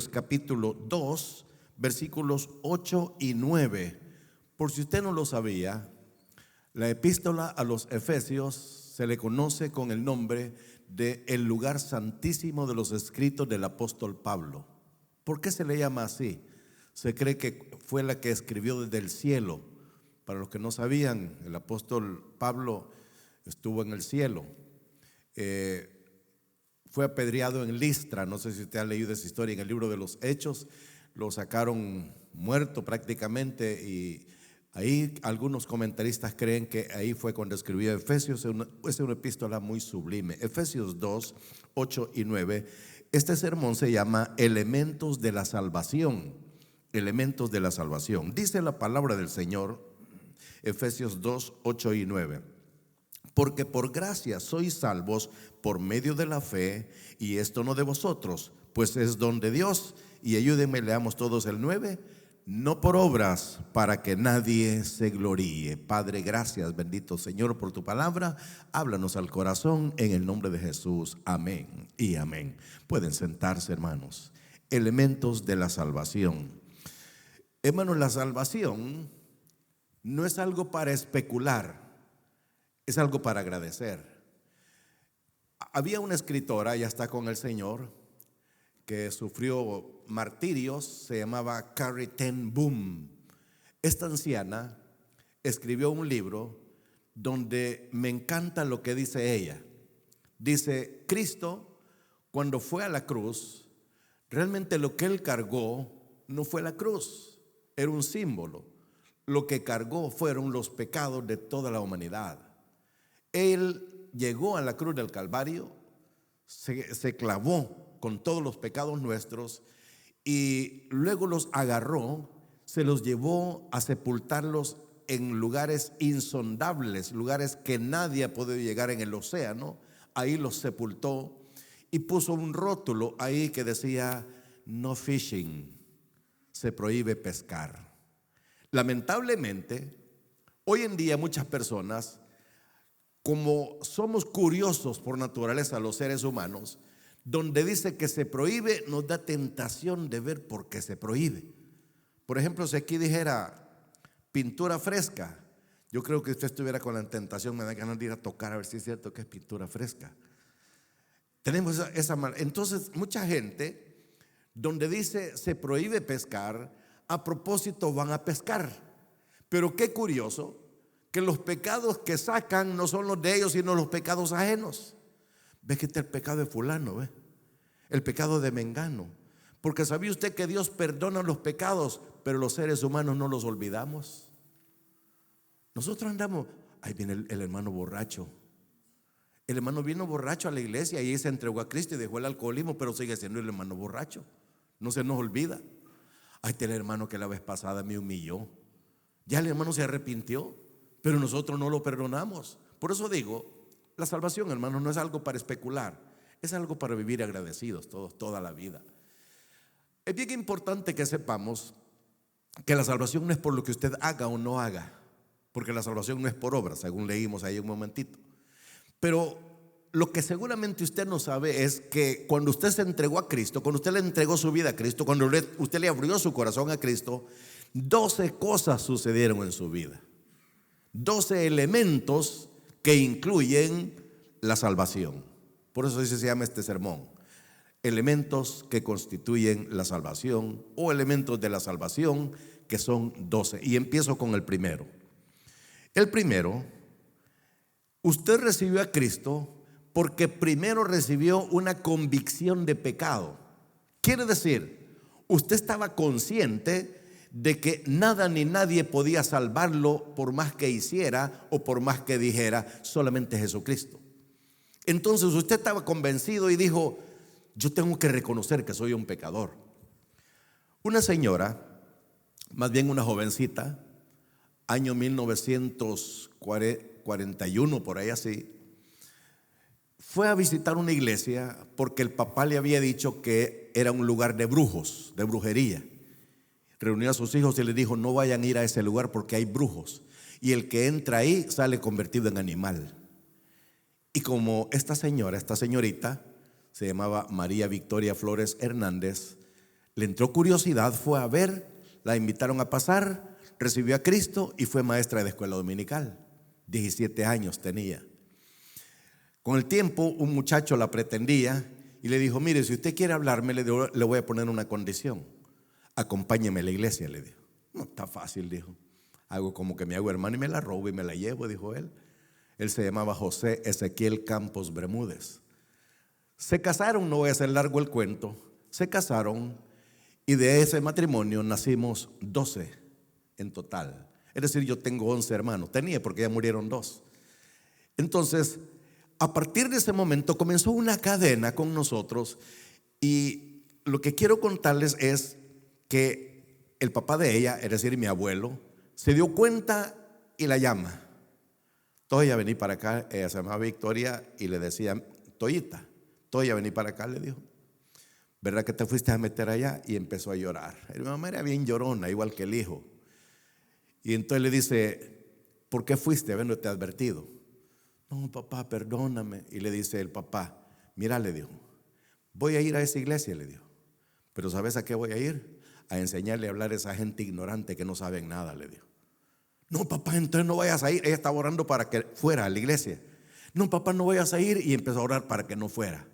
capítulo 2, versículos 8 y 9. Por si usted no lo sabía, la epístola a los Efesios se le conoce con el nombre de el lugar santísimo de los escritos del apóstol Pablo. ¿Por qué se le llama así? Se cree que fue la que escribió desde el cielo. Para los que no sabían, el apóstol Pablo estuvo en el cielo. Fue apedreado en Listra. No sé si usted ha leído esa historia en el libro de los Hechos. Lo sacaron muerto prácticamente, y ahí algunos comentaristas creen que ahí fue cuando escribió Efesios. Es una epístola muy sublime. Efesios 2, 8 y 9. Este sermón se llama Elementos de la Salvación. Elementos de la salvación. Dice la palabra del Señor, Efesios 2, 8 y 9. Porque por gracia sois salvos por medio de la fe, y esto no de vosotros, pues es don de Dios. Y ayúdenme, leamos todos el 9. No por obras, para que nadie se gloríe. Padre, gracias, bendito Señor, por tu palabra. Háblanos al corazón en el nombre de Jesús. Amén y amén. Pueden sentarse, hermanos. Elementos de la salvación. Hermanos, la salvación no es algo para especular, es algo para agradecer. Había una escritora, ya está con el Señor, que sufrió martirios, se llamaba Corrie ten Boom. Esta anciana escribió un libro donde me encanta lo que dice ella. Dice: Cristo, cuando fue a la cruz, realmente lo que Él cargó no fue la cruz, era un símbolo. Lo que cargó fueron los pecados de toda la humanidad. Él llegó a la cruz del Calvario, se clavó con todos los pecados nuestros, y luego los agarró, se los llevó a sepultarlos en lugares insondables, lugares que nadie ha podido llegar en el océano. Ahí los sepultó y puso un rótulo ahí que decía: no fishing, se prohíbe pescar. Lamentablemente, hoy en día muchas personas, como somos curiosos por naturaleza los seres humanos, donde dice que se prohíbe, nos da tentación de ver por qué se prohíbe. Por ejemplo, si aquí dijera pintura fresca, yo creo que usted estuviera con la tentación, me da ganas de ir a tocar a ver si es cierto que es pintura fresca. Tenemos entonces mucha gente, donde dice se prohíbe pescar, a propósito van a pescar. Pero qué curioso que los pecados que sacan no son los de ellos, sino los pecados ajenos. Ve que está el pecado de fulano, ¿ve? El pecado de mengano. Porque ¿sabía usted que Dios perdona los pecados, pero los seres humanos no los olvidamos? Nosotros andamos, ahí viene el hermano borracho. El hermano vino borracho a la iglesia y se entregó a Cristo y dejó el alcoholismo, pero sigue siendo el hermano borracho. No se nos olvida. Ahí está el hermano que la vez pasada me humilló. Ya el hermano se arrepintió, pero nosotros no lo perdonamos. Por eso digo, la salvación, hermanos, no es algo para especular, es algo para vivir agradecidos todos, toda la vida. Es bien importante que sepamos que la salvación no es por lo que usted haga o no haga, porque la salvación no es por obras, según leímos ahí un momentito. Pero lo que seguramente usted no sabe es que cuando usted se entregó a Cristo, cuando usted le entregó su vida a Cristo, cuando usted le abrió su corazón a Cristo, 12 cosas sucedieron en su vida. 12 elementos que incluyen la salvación. Por eso se llama este sermón: elementos que constituyen la salvación, o elementos de la salvación, que son 12. Y empiezo con el primero. El primero, usted recibió a Cristo porque primero recibió una convicción de pecado. Quiere decir, usted estaba consciente de que nada ni nadie podía salvarlo por más que hiciera o por más que dijera, solamente Jesucristo. Entonces usted estaba convencido y dijo: yo tengo que reconocer que soy un pecador. Una señora, más bien una jovencita, año 1941, por ahí así, fue a visitar una iglesia porque el papá le había dicho que era un lugar de brujos, de brujería. Reunió a sus hijos y les dijo: no vayan a ir a ese lugar porque hay brujos, y el que entra ahí sale convertido en animal. Y como esta señorita se llamaba María Victoria Flores Hernández, Le entró curiosidad, fue a ver, la invitaron a pasar, recibió a Cristo y fue maestra de escuela dominical. 17 años tenía. Con el tiempo un muchacho la pretendía y le dijo: mire, si usted quiere hablarme, le voy a poner una condición. Acompáñeme a la iglesia, le dijo. No está fácil, dijo. Hago como que me hago hermano y me la robo y me la llevo, dijo él. Él se llamaba José Ezequiel Campos Bermúdez. Se casaron, no voy a hacer largo el cuento. Se casaron y de ese matrimonio nacimos 12 en total. Es decir, yo tengo 11 hermanos. Tenía, porque ya murieron 2. Entonces, a partir de ese momento comenzó una cadena con nosotros, y lo que quiero contarles es que el papá de ella, es decir, mi abuelo, se dio cuenta y la llama. Toya, vení para acá. Ella se llamaba Victoria y le decía Toyita. Toya, vení para acá, le dijo. ¿Verdad que te fuiste a meter allá? Y empezó a llorar. Mi mamá era bien llorona, igual que el hijo. Y entonces le dice: ¿por qué fuiste habiéndote advertido? No, papá, perdóname. Y le dice el papá: mira, le dijo, voy a ir a esa iglesia, le dijo. Pero ¿sabes a qué voy a ir? A enseñarle a hablar a esa gente ignorante que no saben nada, le dijo. No, papá, entonces no vayas a ir. Ella estaba orando para que fuera a la iglesia. No, papá, no vayas a ir. Y empezó a orar para que no fuera.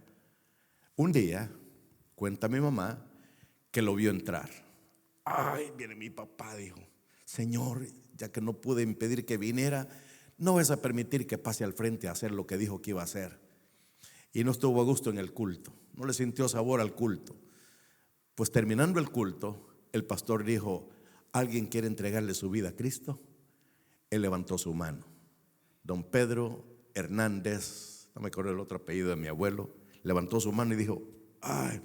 Un día, cuenta mi mamá, que lo vio entrar. Ay, viene mi papá, dijo: Señor, ya que no pude impedir que viniera, no vas a permitir que pase al frente a hacer lo que dijo que iba a hacer. Y no estuvo a gusto en el culto, no le sintió sabor al culto. Pues terminando el culto, el pastor dijo: ¿alguien quiere entregarle su vida a Cristo? Él levantó su mano. Don Pedro Hernández, no me acuerdo el otro apellido de mi abuelo, levantó su mano y dijo: ay,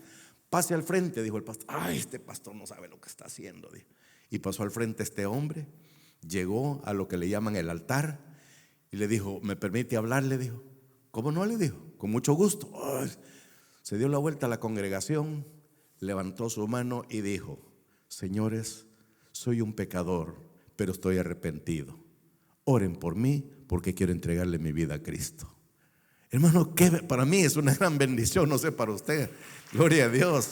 pase al frente, dijo el pastor. Ay, este pastor no sabe lo que está haciendo, dijo. Y pasó al frente este hombre, llegó a lo que le llaman el altar y le dijo: ¿me permite hablar? Le dijo. ¿Cómo no? Le dijo. Con mucho gusto. Ay, se dio la vuelta a la congregación, levantó su mano y dijo: señores, soy un pecador, pero estoy arrepentido. Oren por mí porque quiero entregarle mi vida a Cristo. Hermano, que para mí es una gran bendición, no sé para usted. Gloria a Dios.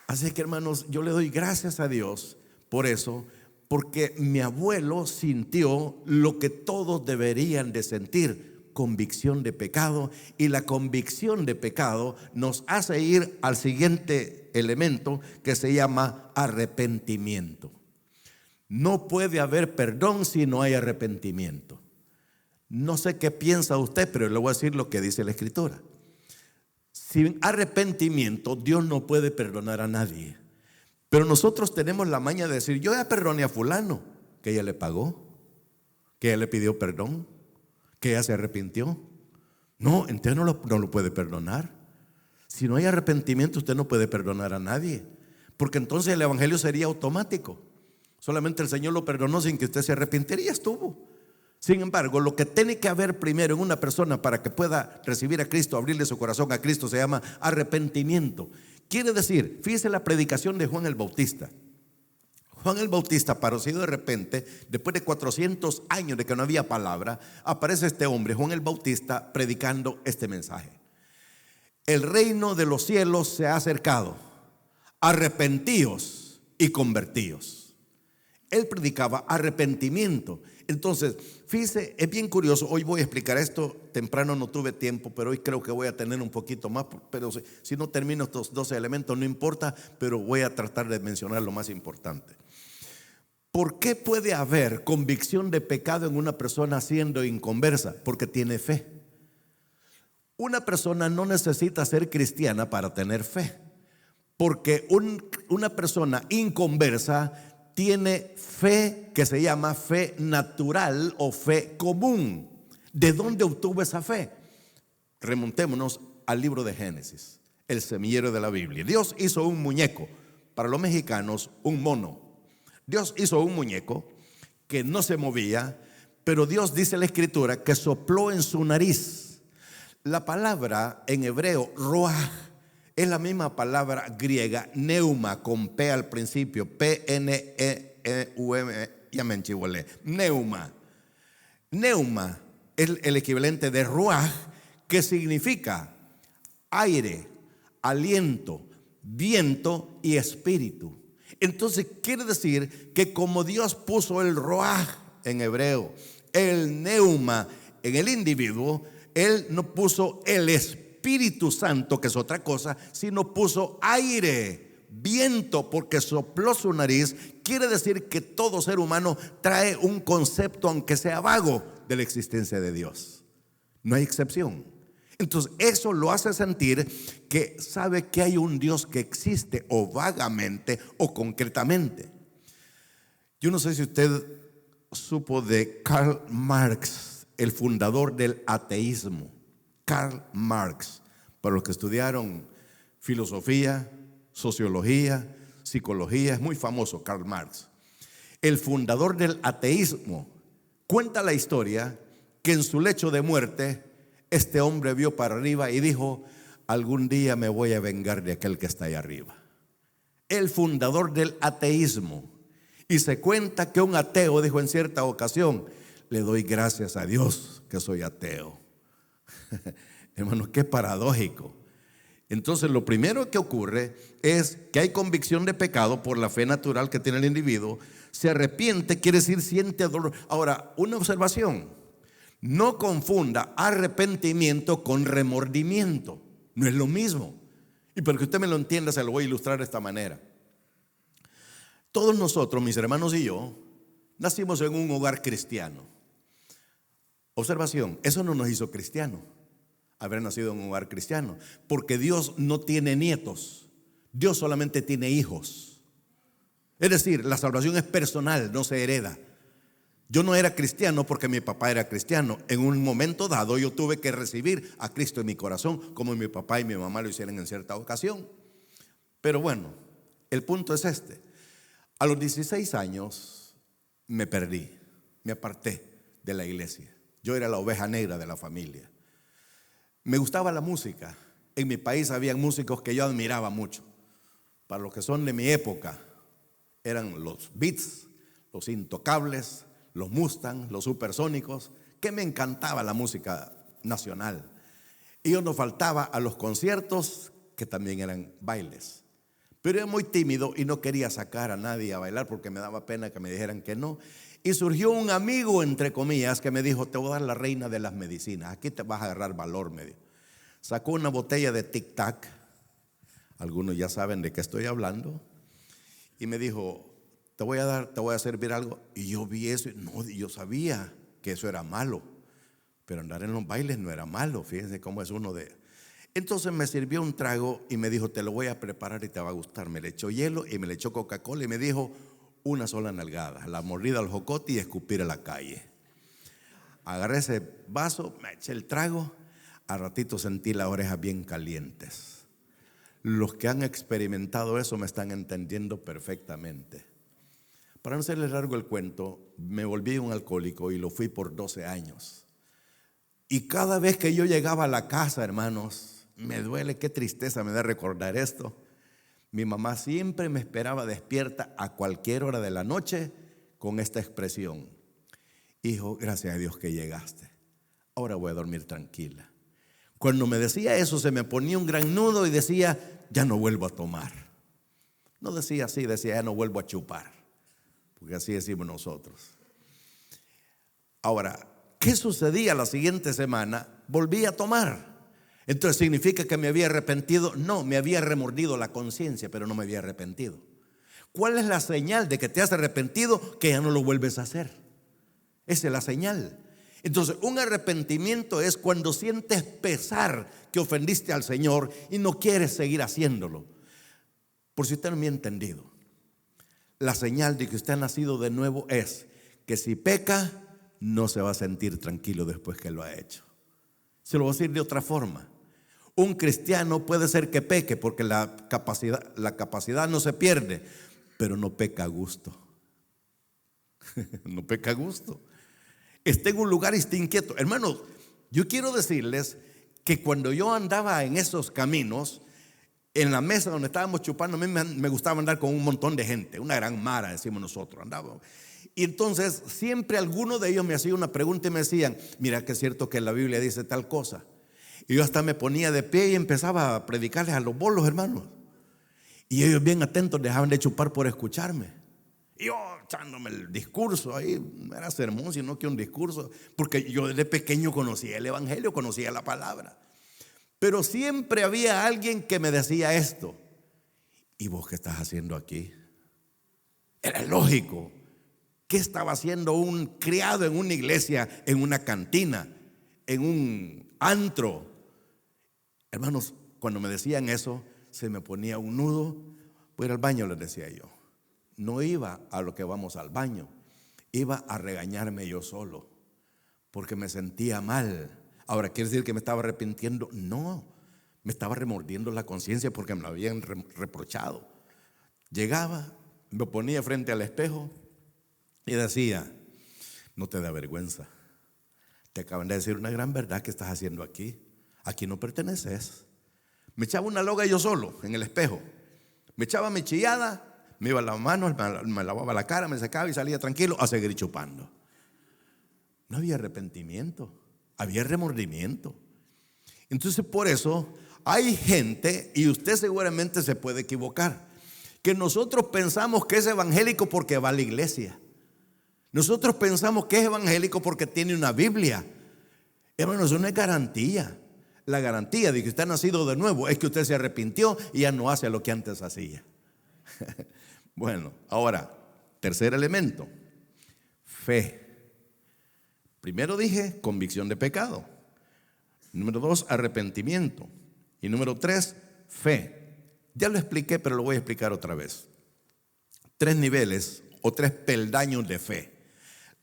Así que, hermanos, yo le doy gracias a Dios por eso, porque mi abuelo sintió lo que todos deberían de sentir: convicción de pecado. Y la convicción de pecado nos hace ir al siguiente elemento, que se llama arrepentimiento. No puede haber perdón si no hay arrepentimiento. No sé qué piensa usted, pero le voy a decir lo que dice la Escritura. Sin arrepentimiento, Dios no puede perdonar a nadie. Pero nosotros tenemos la maña de decir: yo ya perdoné a fulano, que ella le pagó, que ella le pidió perdón, que ella se arrepintió. No, entonces no lo puede perdonar. Si no hay arrepentimiento, usted no puede perdonar a nadie, porque entonces el evangelio sería automático. Solamente el Señor lo perdonó sin que usted se arrepintiera y ya estuvo. Sin embargo, lo que tiene que haber primero en una persona para que pueda recibir a Cristo, abrirle su corazón a Cristo, se llama arrepentimiento. Quiere decir, fíjese la predicación de Juan el Bautista. Juan el Bautista apareció de repente, después de 400 años de que no había palabra, aparece este hombre, Juan el Bautista, predicando este mensaje: el reino de los cielos se ha acercado, arrepentíos y convertíos. Él predicaba arrepentimiento. Entonces, fíjese, es bien curioso. Hoy voy a explicar esto. Temprano no tuve tiempo, pero hoy creo que voy a tener un poquito más. Pero si no termino estos 12 elementos, no importa, pero voy a tratar de mencionar lo más importante. ¿Por qué puede haber convicción de pecado en una persona siendo inconversa? Porque tiene fe. Una persona no necesita ser cristiana para tener fe, porque una persona inconversa tiene fe que se llama fe natural o fe común. ¿De dónde obtuvo esa fe? Remontémonos al libro de Génesis, el semillero de la Biblia. Dios hizo un muñeco, para los mexicanos un mono. Dios hizo un muñeco que no se movía, pero Dios, dice la Escritura, que sopló en su nariz. La palabra en hebreo, ruaj, es la misma palabra griega, neuma, con P al principio, P-N-E-U-M, ya me enchivolé, neuma. Neuma es el equivalente de ruaj, que significa aire, aliento, viento y espíritu. Entonces quiere decir que como Dios puso el ruaj en hebreo, el neuma en el individuo, Él no puso el Espíritu Santo, que es otra cosa, sino puso aire, viento, porque sopló su nariz. Quiere decir que todo ser humano trae un concepto, aunque sea vago, de la existencia de Dios. No hay excepción. Entonces eso lo hace sentir que sabe que hay un Dios que existe, o vagamente o concretamente. Yo no sé si usted supo de Karl Marx, el fundador del ateísmo. Karl Marx, para los que estudiaron filosofía, sociología, psicología, es muy famoso Karl Marx. El fundador del ateísmo cuenta la historia que en su lecho de muerte este hombre vio para arriba y dijo: algún día me voy a vengar de aquel que está ahí arriba. El fundador del ateísmo. Y se cuenta que un ateo dijo en cierta ocasión: le doy gracias a Dios que soy ateo. Hermano, qué paradójico. Entonces lo primero que ocurre es que hay convicción de pecado por la fe natural que tiene el individuo. Se arrepiente, quiere decir siente dolor. Ahora, una observación: no confunda arrepentimiento con remordimiento. No es lo mismo. Y para que usted me lo entienda, se lo voy a ilustrar de esta manera. Todos nosotros, mis hermanos y yo, nacimos en un hogar cristiano. Observación: eso no nos hizo cristianos, haber nacido en un hogar cristiano, porque Dios no tiene nietos, Dios solamente tiene hijos. Es decir, la salvación es personal, no se hereda. Yo no era cristiano porque mi papá era cristiano. En un momento dado yo tuve que recibir a Cristo en mi corazón, como mi papá y mi mamá lo hicieron en cierta ocasión. Pero bueno, el punto es este: a los 16 años me perdí, me aparté de la iglesia. Yo era la oveja negra de la familia. Me gustaba la música. En mi país había músicos que yo admiraba mucho. Para los que son de mi época, eran los Beats, los Intocables, los Mustang, los Supersónicos, que me encantaba la música nacional. Y yo no faltaba a los conciertos, que también eran bailes. Pero era muy tímido y no quería sacar a nadie a bailar porque me daba pena que me dijeran que no. Y surgió un amigo, entre comillas, que me dijo: te voy a dar la reina de las medicinas, aquí te vas a agarrar valor, me dijo. Sacó una botella de Tic Tac, algunos ya saben de qué estoy hablando, y me dijo: te voy a servir algo. Y yo vi eso, no, yo sabía que eso era malo, pero andar en los bailes no era malo. Fíjense cómo es uno de... Entonces me sirvió un trago y me dijo: te lo voy a preparar y te va a gustar. Me le echó hielo y me le echó Coca-Cola y me dijo: una sola nalgada, la mordida al jocote y escupir a la calle. Agarré ese vaso, me eché el trago. Al ratito sentí las orejas bien calientes. Los que han experimentado eso me están entendiendo perfectamente. Para no hacerles largo el cuento, me volví un alcohólico y lo fui por 12 años. Y cada vez que yo llegaba a la casa, hermanos, me duele, qué tristeza me da recordar esto. Mi mamá siempre me esperaba despierta a cualquier hora de la noche con esta expresión: hijo, gracias a Dios que llegaste, ahora voy a dormir tranquila. Cuando me decía eso, se me ponía un gran nudo y decía: ya no vuelvo a tomar. No decía así, decía: ya no vuelvo a chupar, porque así decimos nosotros. Ahora, ¿qué sucedía la siguiente semana? Volví a tomar. Entonces, ¿significa que me había arrepentido? No, me había remordido la conciencia, pero no me había arrepentido. ¿Cuál es la señal de que te has arrepentido? Que ya no lo vuelves a hacer. Esa es la señal. Entonces, un arrepentimiento es cuando sientes pesar que ofendiste al Señor y no quieres seguir haciéndolo. Por si usted no me ha entendido, la señal de que usted ha nacido de nuevo es que si peca, no se va a sentir tranquilo después que lo ha hecho. Se lo voy a decir de otra forma: un cristiano puede ser que peque porque la capacidad no se pierde, pero no peca a gusto. No peca a gusto. Está en un lugar y está inquieto. Hermanos, yo quiero decirles que cuando yo andaba en esos caminos, en la mesa donde estábamos chupando, a mí me gustaba andar con un montón de gente, una gran mara, decimos nosotros, andábamos. Y entonces siempre alguno de ellos me hacía una pregunta y me decían: mira que es cierto que la Biblia dice tal cosa. Y yo hasta me ponía de pie y empezaba a predicarles a los bolos, hermanos. Y ellos bien atentos dejaban de chupar por escucharme. Y yo echándome el discurso ahí, no era sermón, sino que un discurso, porque yo desde pequeño conocía el evangelio, conocía la palabra. Pero siempre había alguien que me decía esto: ¿y vos qué estás haciendo aquí? Era lógico. ¿Qué estaba haciendo un criado en una iglesia, en una cantina, en un antro? Hermanos, cuando me decían eso, se me ponía un nudo. Voy a ir al baño, les decía yo. No iba a lo que vamos al baño, iba a regañarme yo solo, porque me sentía mal. Ahora, ¿quiere decir que me estaba arrepintiendo? No, me estaba remordiendo la conciencia porque me lo habían reprochado. Llegaba, me ponía frente al espejo y decía: no te da vergüenza, te acaban de decir una gran verdad que estás haciendo aquí. Aquí no perteneces. Me echaba una loga yo solo en el espejo, me echaba mi chillada, me iba a las manos, me lavaba la cara, me secaba y salía tranquilo a seguir chupando. No había arrepentimiento, había remordimiento. Entonces, por eso hay gente, y usted seguramente se puede equivocar, que nosotros pensamos que es evangélico porque va a la iglesia. Nosotros pensamos que es evangélico porque tiene una Biblia. Hermano, eso no es garantía. La garantía de que usted ha nacido de nuevo es que usted se arrepintió y ya no hace lo que antes hacía. Bueno, ahora, tercer elemento: fe. Primero dije convicción de pecado. Número 2, arrepentimiento. Y número 3, fe. Ya lo expliqué, pero lo voy a explicar otra vez. 3 niveles o 3 peldaños de fe.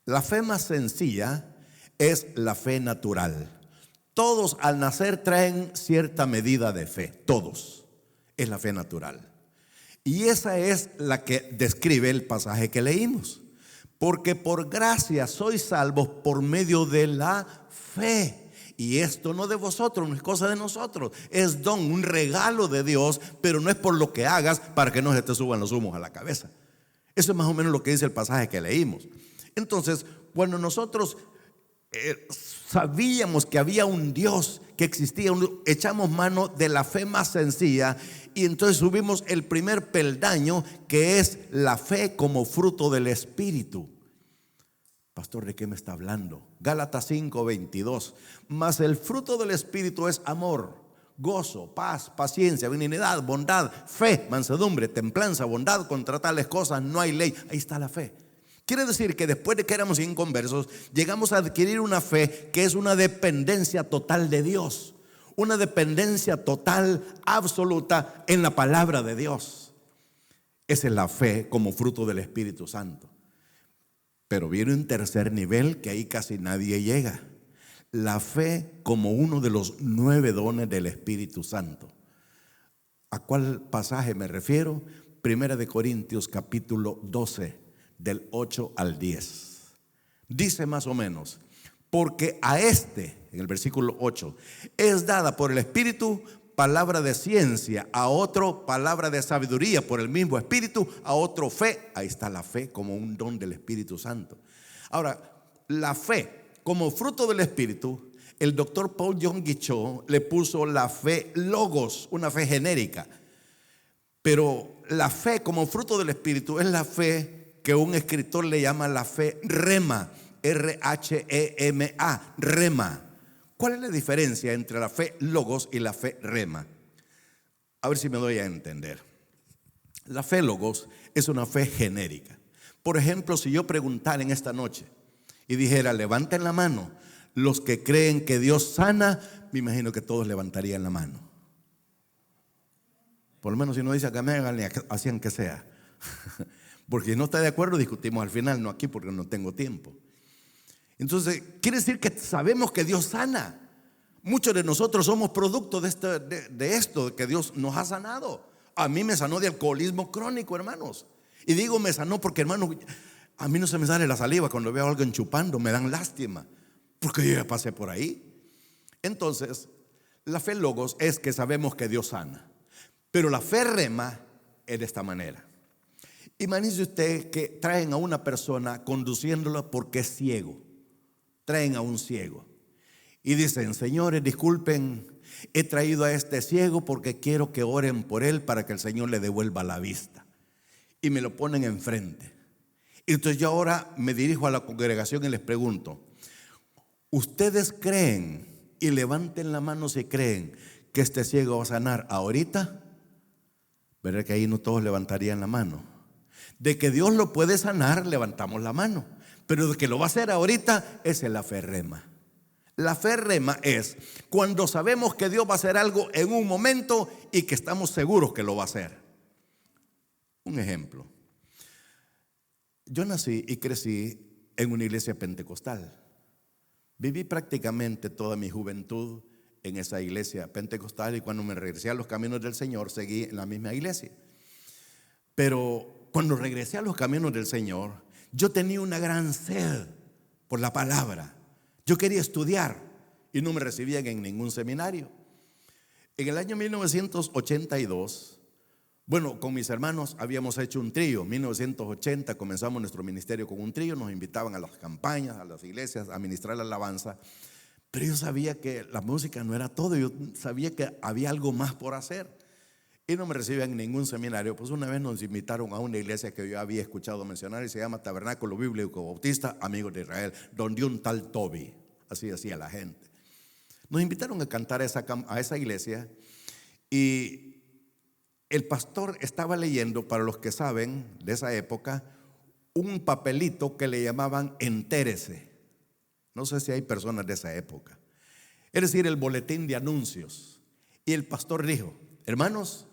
La fe más sencilla es la fe natural. Todos al nacer traen cierta medida de fe, todos. Es la fe natural. Y esa es la que describe el pasaje que leímos. Porque por gracia sois salvos por medio de la fe. Y esto no de vosotros, no es cosa de nosotros. Es don, un regalo de Dios, pero no es por lo que hagas para que no se te suban los humos a la cabeza. Eso es más o menos lo que dice el pasaje que leímos. Entonces, cuando nosotros sabíamos que había un Dios que existía, echamos mano de la fe más sencilla y entonces subimos el primer peldaño, que es la fe como fruto del Espíritu. Pastor, ¿de qué me está hablando? Gálatas 5:22. Mas el fruto del Espíritu es amor, gozo, paz, paciencia, benignidad, bondad, fe, mansedumbre, templanza, bondad. Contra tales cosas no hay ley. Ahí está la fe. Quiere decir que después de que éramos inconversos, llegamos a adquirir una fe que es una dependencia total de Dios. Una dependencia total, absoluta en la palabra de Dios. Esa es la fe como fruto del Espíritu Santo. Pero viene un tercer nivel que ahí casi nadie llega: la fe como uno de los 9 dones del Espíritu Santo. ¿A cuál pasaje me refiero? Primera de Corintios capítulo 12, del 8 al 10. Dice más o menos: porque a este, en el versículo 8, es dada por el Espíritu palabra de ciencia, a otro palabra de sabiduría por el mismo Espíritu, a otro fe. Ahí está la fe como un don del Espíritu Santo. Ahora, la fe como fruto del Espíritu, el doctor Paul John Guichot le puso la fe logos, una fe genérica. Pero la fe como fruto del Espíritu es la fe que un escritor le llama la fe rema, R-H-E-M-A, rema. ¿Cuál es la diferencia entre la fe logos y la fe rema? A ver si me doy a entender. La fe logos es una fe genérica. Por ejemplo, si yo preguntara en esta noche y dijera: levanten la mano los que creen que Dios sana, me imagino que todos levantarían la mano. Por lo menos si no dice que me hagan, así aunque sea. Porque si no está de acuerdo, discutimos al final, no aquí porque no tengo tiempo. Entonces, quiere decir que sabemos que Dios sana. Muchos de nosotros somos producto de esto, que Dios nos ha sanado. A mí me sanó de alcoholismo crónico, hermanos. Y digo me sanó porque, hermano, a mí no se me sale la saliva cuando veo a alguien chupando, me dan lástima, porque yo ya pasé por ahí. Entonces, la fe logos es que sabemos que Dios sana. Pero la fe rema es de esta manera. Imagínese usted que traen a una persona conduciéndola porque es ciego. Traen a un ciego y dicen: señores, disculpen, He traído a este ciego porque quiero que oren por él para que el Señor le devuelva la vista. Y me lo ponen enfrente. Y entonces yo ahora me dirijo a la congregación y les pregunto: ¿ustedes creen? Y levanten la mano si creen que este ciego va a sanar ahorita. ¿Verdad que ahí no todos levantarían la mano? De que Dios lo puede sanar, levantamos la mano. Pero de que lo va a hacer ahorita, esa es la fe rema. La fe rema es cuando sabemos que Dios va a hacer algo en un momento y que estamos seguros que lo va a hacer. Un ejemplo. Yo nací y crecí en una iglesia pentecostal. Viví prácticamente toda mi juventud en esa iglesia pentecostal, y cuando me regresé a los caminos del Señor seguí en la misma iglesia. Pero cuando regresé a los caminos del Señor, yo tenía una gran sed por la palabra. Yo quería estudiar y no me recibían en ningún seminario. En el año 1982, bueno, con mis hermanos habíamos hecho un trío. En 1980 comenzamos nuestro ministerio con un trío. Nos invitaban a las campañas, a las iglesias, a ministrar la alabanza. Pero yo sabía que la música no era todo. Yo sabía que había algo más por hacer. Y no me recibían en ningún seminario. Pues una vez nos invitaron a una iglesia que yo había escuchado mencionar y se llama Tabernáculo Bíblico Bautista Amigos de Israel, donde un tal Toby, así decía la gente. Nos invitaron a cantar a esa iglesia, y el pastor estaba leyendo, para los que saben de esa época, un papelito que le llamaban entérese. No sé si hay personas de esa época. Es decir, el boletín de anuncios. Y el pastor dijo: hermanos,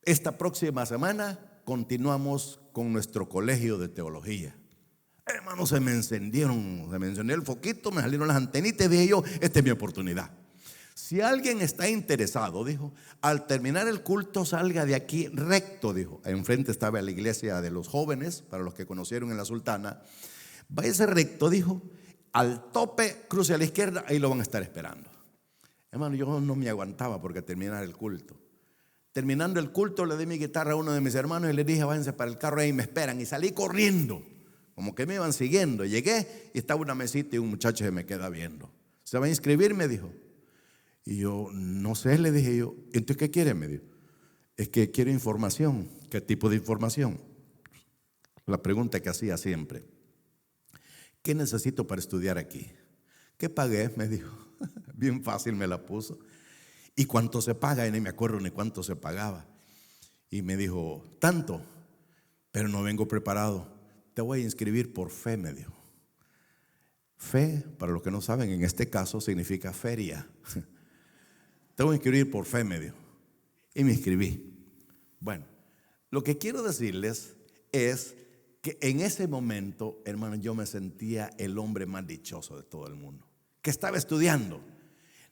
esta próxima semana continuamos con nuestro colegio de teología. Hermanos, se me encendió el foquito, me salieron las antenitas y dije yo: esta es mi oportunidad. Si alguien está interesado, dijo, al terminar el culto salga de aquí recto, dijo. Enfrente estaba la iglesia de los jóvenes, para los que conocieron en la Sultana. Váyase recto, dijo, al tope, cruce a la izquierda, ahí lo van a estar esperando. Hermano, yo no me aguantaba porque terminara el culto. Terminando el culto, le di mi guitarra a uno de mis hermanos y le dije: váyanse para el carro, ahí me esperan. Y salí corriendo, como que me iban siguiendo. Llegué y estaba una mesita y un muchacho se me queda viendo. ¿Se va a inscribir?, me dijo. Y yo: no sé, le dije yo. ¿Entonces qué quiere?, me dijo. Es que quiero información. ¿Qué tipo de información? La pregunta que hacía siempre: ¿qué necesito para estudiar aquí? ¿Qué pagué?, me dijo. Bien fácil me la puso. ¿Y cuánto se paga? Y ni me acuerdo ni cuánto se pagaba. Y me dijo: tanto, pero no vengo preparado. Te voy a inscribir por fe, me dijo. Fe, para los que no saben, en este caso significa feria. Te voy a inscribir por fe, me dijo. Y me inscribí. Bueno, lo que quiero decirles es que en ese momento, hermano, yo me sentía el hombre más dichoso de todo el mundo, que estaba estudiando.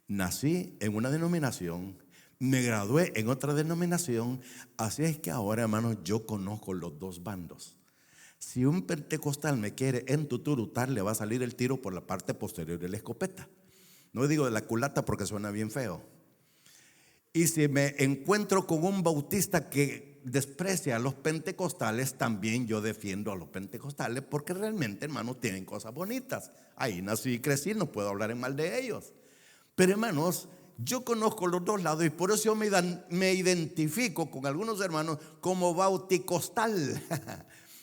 Nací en una denominación, me gradué en otra denominación. Así es que ahora, hermanos, yo conozco los dos bandos. Si un pentecostal me quiere entuturutar, le va a salir el tiro por la parte posterior de la escopeta. No digo de la culata porque suena bien feo. Y si me encuentro con un bautista que desprecia a los pentecostales, también yo defiendo a los pentecostales, porque realmente, hermanos, tienen cosas bonitas. Ahí nací y crecí, no puedo hablar en mal de ellos. Pero, hermanos, yo conozco los dos lados, y por eso me identifico con algunos hermanos como bauticostal,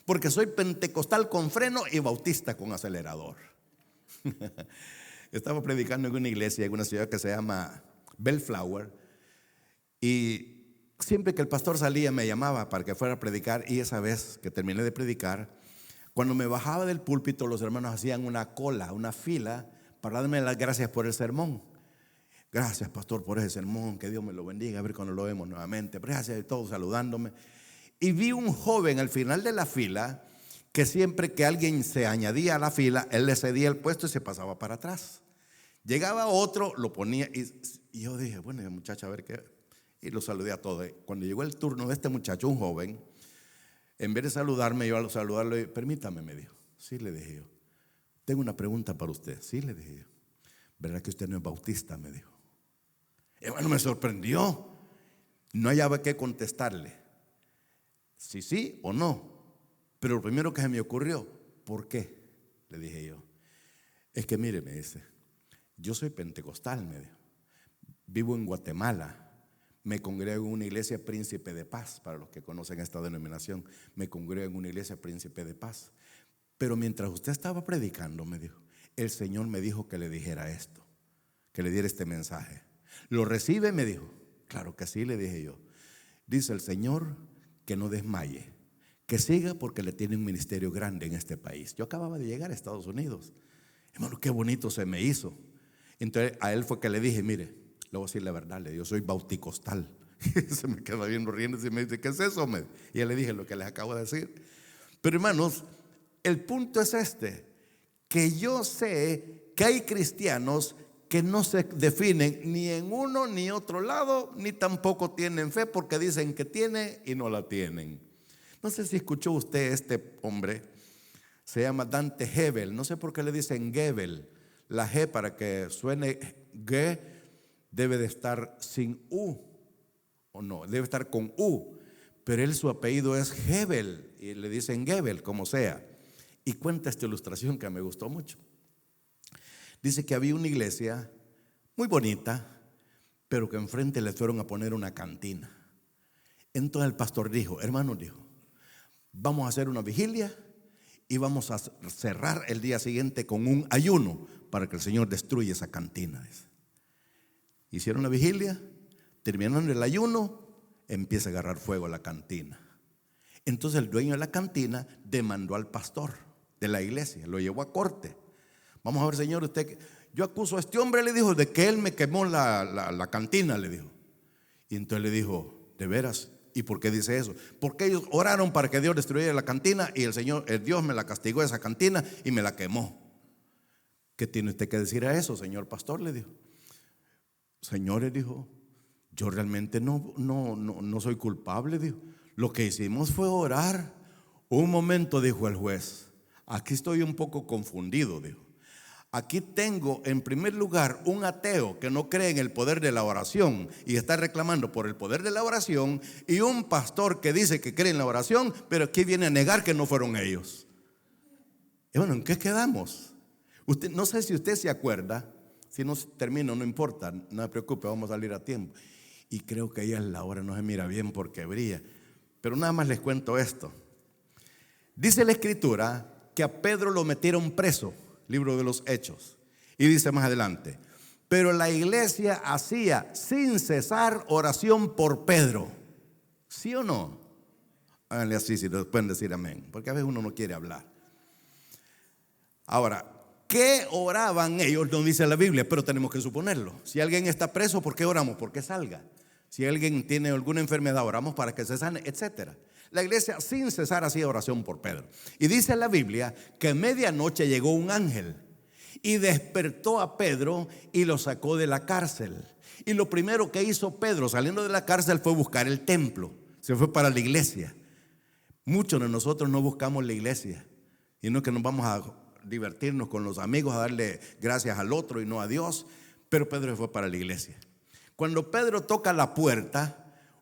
porque soy pentecostal con freno y bautista con acelerador. Estaba predicando en una iglesia en una ciudad que se llama Bellflower, y siempre que el pastor salía me llamaba para que fuera a predicar. Y esa vez que terminé de predicar, cuando me bajaba del púlpito, los hermanos hacían una cola, una fila, para darme las gracias por el sermón. Gracias, pastor, por ese sermón, que Dios me lo bendiga, a ver cuando lo vemos nuevamente. Gracias a todos saludándome. Y vi un joven al final de la fila que siempre que alguien se añadía a la fila, él le cedía el puesto y se pasaba para atrás. Llegaba otro, lo ponía, y yo dije: bueno, muchacho, a ver qué. Y lo saludé a todos. Cuando llegó el turno de este muchacho, un joven, en vez de saludarme, yo al saludarlo: permítame, me dijo. Sí, le dije yo. Tengo una pregunta para usted. Sí, le dije yo. ¿Verdad que usted no es bautista?, me dijo. Y bueno, me sorprendió. No hallaba qué contestarle. Sí o no. Pero lo primero que se me ocurrió: ¿por qué?, le dije yo. Es que mire, me dice, yo soy pentecostal, me dijo. vivo en Guatemala. Me congrego en una iglesia Príncipe de Paz. Para los que conocen esta denominación, me congrego en una iglesia Príncipe de Paz. Pero mientras usted estaba predicando, me dijo, el Señor me dijo que le dijera esto, que le diera este mensaje. ¿Lo recibe? Me dijo. Claro que sí, le dije yo. Dice el Señor que no desmaye, que siga porque le tiene un ministerio grande en este país. Yo acababa de llegar a Estados Unidos. Hermano, qué bonito se me hizo. Entonces a él fue que le dije, mire, le voy a decir la verdad, le digo, yo soy bauticostal. Se me queda bien riendo y me dice, ¿qué es eso? Y ya le dije lo que les acabo de decir. Pero hermanos, el punto es este, que yo sé que hay cristianos que no se definen ni en uno ni otro lado, ni tampoco tienen fe porque dicen que tienen y no la tienen. No sé si escuchó usted este hombre, se llama Dante Gebel, no sé por qué le dicen Gebel. La G, para que suene G, debe de estar sin U, o no, debe estar con U, pero él, su apellido es Gebel y le dicen Gebel, como sea. Y cuenta esta ilustración que me gustó mucho. Dice que había una iglesia muy bonita, pero que enfrente le fueron a poner una cantina. Entonces el pastor dijo, hermano, dijo, vamos a hacer una vigilia y vamos a cerrar el día siguiente con un ayuno para que el Señor destruya esa cantina. Hicieron la vigilia, terminaron el ayuno, empieza a agarrar fuego a la cantina. Entonces el dueño de la cantina demandó al pastor de la iglesia, lo llevó a corte. Vamos a ver, señor, usted, yo acuso a este hombre, le dijo, de que él me quemó la cantina, le dijo. Y entonces le dijo, ¿de veras? ¿Y por qué dice eso? Porque ellos oraron para que Dios destruyera la cantina y el Dios me la castigó esa cantina y me la quemó. ¿Qué tiene usted que decir a eso, señor pastor? Le dijo. Señor, le dijo, yo realmente no soy culpable, dijo. Lo que hicimos fue orar. Un momento, dijo el juez, aquí estoy un poco confundido, dijo. Aquí tengo en primer lugar un ateo que no cree en el poder de la oración y está reclamando por el poder de la oración, y un pastor que dice que cree en la oración, pero aquí viene a negar que no fueron ellos. Y bueno, ¿en qué quedamos? Usted, no sé si usted se acuerda, si no termino no importa, no me preocupe, vamos a salir a tiempo. Y creo que ya la hora no se mira bien porque brilla, pero nada más les cuento esto. Dice la escritura que a Pedro lo metieron preso, libro de los Hechos, y dice más adelante, pero la iglesia hacía sin cesar oración por Pedro. ¿Sí o no? Háganle así si pueden decir amén, porque a veces uno no quiere hablar. Ahora, ¿qué oraban ellos? No dice la Biblia, pero tenemos que suponerlo. Si alguien está preso, ¿por qué oramos? Porque salga. Si alguien tiene alguna enfermedad, oramos para que se sane, etcétera. La iglesia sin cesar hacía oración por Pedro. Y dice la Biblia que a medianoche llegó un ángel y despertó a Pedro y lo sacó de la cárcel. Y lo primero que hizo Pedro saliendo de la cárcel fue buscar el templo. Se fue para la iglesia. Muchos de nosotros no buscamos la iglesia, y no es que nos vamos a divertirnos con los amigos, a darle gracias al otro y no a Dios. Pero Pedro fue para la iglesia. Cuando Pedro toca la puerta,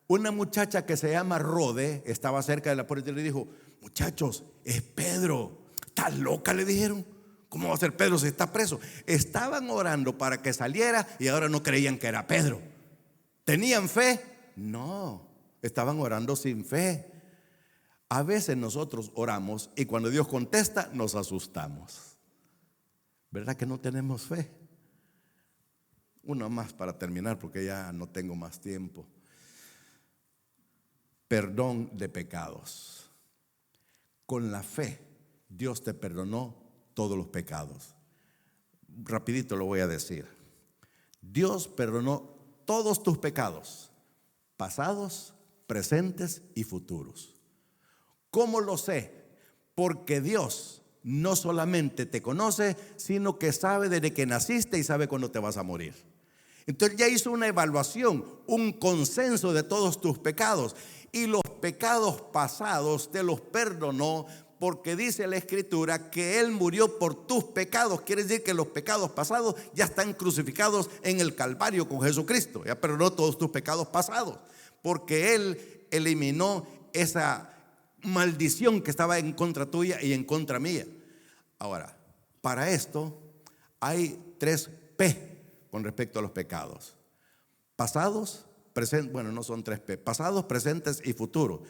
una muchacha que se llama Rode estaba cerca de la puerta y le dijo, muchachos, es Pedro. ¿Estás loca?, le dijeron. ¿Cómo va a ser Pedro si está preso? Estaban orando para que saliera y ahora no creían que era Pedro. ¿Tenían fe? No, estaban orando sin fe. A veces nosotros oramos y cuando Dios contesta nos asustamos. ¿Verdad que no tenemos fe? Uno más para terminar porque ya no tengo más tiempo. Perdón de pecados. Con la fe Dios te perdonó todos los pecados. Rapidito lo voy a decir. Dios perdonó todos tus pecados, pasados, presentes y futuros. ¿Cómo lo sé? Porque Dios no solamente te conoce, sino que sabe desde que naciste y sabe cuándo te vas a morir. Entonces ya hizo una evaluación, un consenso de todos tus pecados, y los pecados pasados te los perdonó, porque dice la escritura que Él murió por tus pecados. Quiere decir que los pecados pasados ya están crucificados en el Calvario con Jesucristo. Ya perdonó todos tus pecados pasados, porque Él eliminó esa maldición que estaba en contra tuya y en contra mía. Ahora, para esto hay 3 P con respecto a los pecados. pasados, presentes, bueno, no son 3P, pasados, presentes y futuros.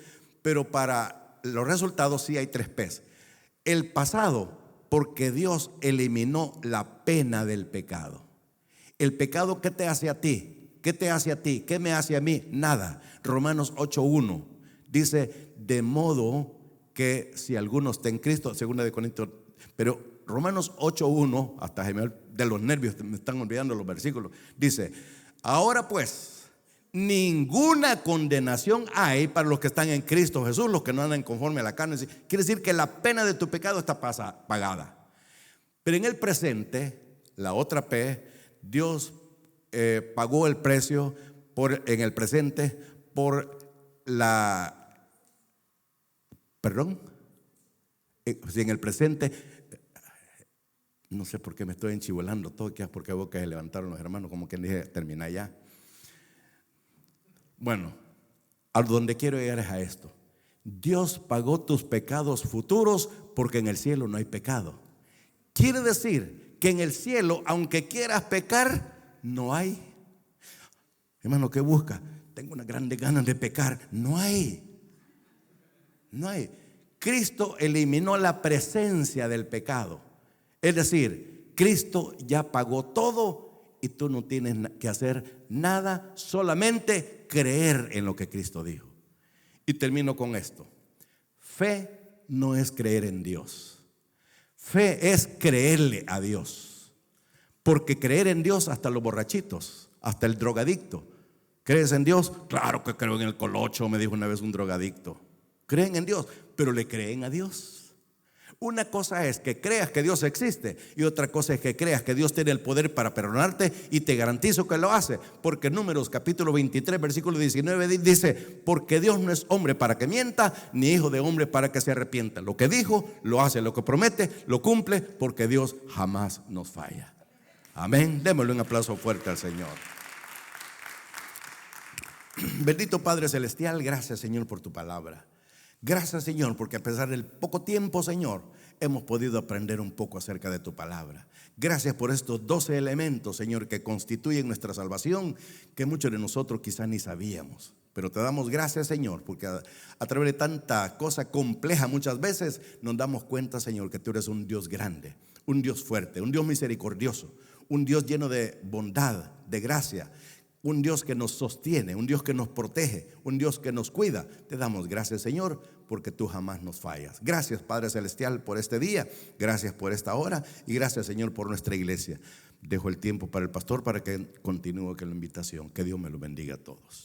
Pero para los resultados sí hay 3Ps. El pasado, porque Dios eliminó la pena del pecado. El pecado, ¿qué te hace a ti? ¿Qué te hace a ti? ¿Qué me hace a mí? Nada. Romanos 8:1 dice, de modo que si alguno está en Cristo, 2 Corintios, pero Romanos 8:1, hasta de los nervios me están olvidando los versículos, dice, ahora pues, ninguna condenación hay para los que están en Cristo Jesús, los que no andan conforme a la carne. Quiere decir que la pena de tu pecado está pagada. Pero en el presente, la otra P, Dios pagó el precio en el presente por en el presente, no sé por qué me estoy enchivolando todo, que es porque vos que se levantaron los hermanos, como quien dije, termina ya. Bueno, a donde quiero llegar es a esto. Dios pagó tus pecados futuros porque en el cielo no hay pecado. Quiere decir que en el cielo, aunque quieras pecar, no hay. Hermano, ¿qué busca? Tengo unas grandes ganas de pecar. No hay. No hay. Cristo eliminó la presencia del pecado. Es decir, Cristo ya pagó todo y tú no tienes que hacer nada, solamente creer en lo que Cristo dijo. Y termino con esto. Fe no es creer en Dios. Fe es creerle a Dios. Porque creer en Dios, hasta los borrachitos, hasta el drogadicto. ¿Crees en Dios? Claro que creo en el colocho, me dijo una vez un drogadicto. Creen en Dios, pero le creen a Dios. Una cosa es que creas que Dios existe y otra cosa es que creas que Dios tiene el poder para perdonarte, y te garantizo que lo hace, porque Números capítulo 23 versículo 19 dice, porque Dios no es hombre para que mienta, ni hijo de hombre para que se arrepienta. Lo que dijo, lo hace, lo que promete, lo cumple, porque Dios jamás nos falla. Amén. Démosle un aplauso fuerte al Señor. Bendito Padre Celestial, gracias Señor por tu palabra. Gracias Señor, porque a pesar del poco tiempo, Señor, hemos podido aprender un poco acerca de tu palabra. Gracias por estos 12 elementos, Señor, que constituyen nuestra salvación, que muchos de nosotros quizás ni sabíamos. Pero te damos gracias, Señor, porque a través de tanta cosa compleja muchas veces nos damos cuenta, Señor, que tú eres un Dios grande, un Dios fuerte, un Dios misericordioso, un Dios lleno de bondad, de gracia, un Dios que nos sostiene, un Dios que nos protege, un Dios que nos cuida. Te damos gracias, Señor, porque tú jamás nos fallas. Gracias, Padre Celestial, por este día. Gracias por esta hora. Y gracias, Señor, por nuestra iglesia. Dejo el tiempo para el pastor para que continúe con la invitación. Que Dios me lo bendiga a todos.